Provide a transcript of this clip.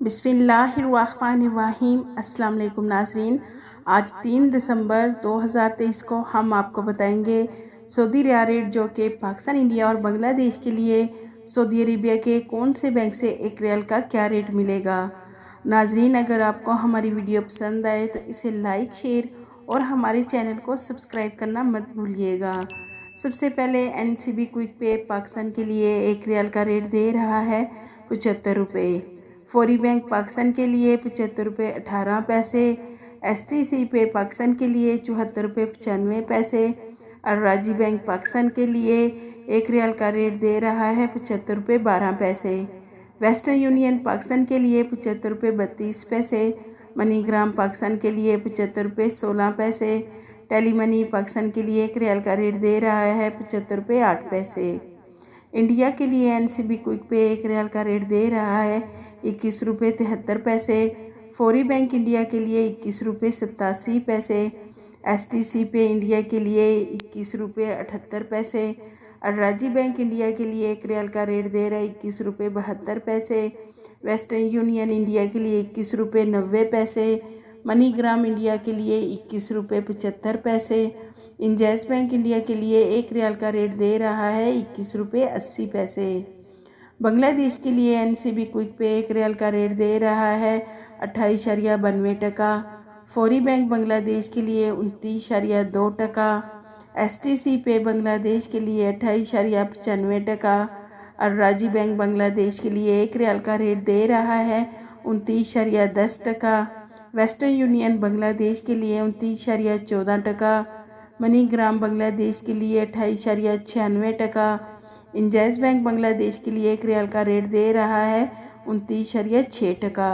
बिस्मिल्लाहिर्रहमानिर्रहीम। अस्सलाम वालेकुम नाज़रीन। आज 3 दिसंबर 2023 को हम आपको बताएंगे सऊदी रियाल रेट, जो कि पाकिस्तान, इंडिया और बांग्लादेश के लिए सऊदी अरेबिया के कौन से बैंक से एक रियाल का क्या रेट मिलेगा। नाज़रीन, अगर आपको हमारी वीडियो पसंद आए तो इसे लाइक, शेयर और हमारे चैनल को सब्सक्राइब करना मत भूलिएगा। सबसे पहले NCB क्विक पे पाकिस्तान के लिए एक रियाल का रेट दे रहा है 75 रुपये। फौरी बैंक पाकिस्तान के लिए 75 रुपये 18 पैसे। STC पे पाकिस्तान के लिए 74 रुपये 95 पैसे। और राजी बैंक पाकिस्तान के लिए एक रियाल का रेट दे रहा है 75 रुपये 12 पैसे। वेस्टर्न यूनियन पाकिस्तान के लिए 75 रुपये 32 पैसे। मनीग्राम पाकिस्तान के लिए 75 रुपये 16 पैसे। टेली मनी पाकिस्तान के लिए एक रियाल का रेट दे रहा है 75 रुपये 8 पैसे। इंडिया के लिए NCB क्विक पे एक रियाल का रेट दे रहा है 21 रुपये 73 पैसे। फौरी बैंक इंडिया के लिए 21 रुपये 87 पैसे। STC पे इंडिया के लिए 21 रुपये 78 पैसे। और राजी बैंक इंडिया के लिए एक रियाल का रेट दे रहा है 21 रुपये 72 पैसे। वेस्टर्न यूनियन इंडिया के लिए 21 रुपये 90 पैसे। मनीग्राम इंडिया के लिए 21 रुपये 75 पैसे। इंजैस बैंक इंडिया के लिए एक रियाल का रेट दे रहा है 21 रुपये 80 पैसे। बांग्लादेश के लिए NCB क्विक पे एक रियाल का रेट दे रहा है 28.92 टका। फौरी बैंक बांग्लादेश के लिए 29.2 टका। STC पे बांग्लादेश के लिए 28.95 टका। और राजी बैंक बांग्लादेश के लिए एक रियाल का रेट दे रहा है 29.10 टका। वेस्टर्न यूनियन बांग्लादेश के लिए 29.14 टका। मनीग्राम बांग्लादेश के लिए 28.96 टका। इंजैस बैंक बांग्लादेश के लिए एक रियाल का रेट दे रहा है 29.6 टका।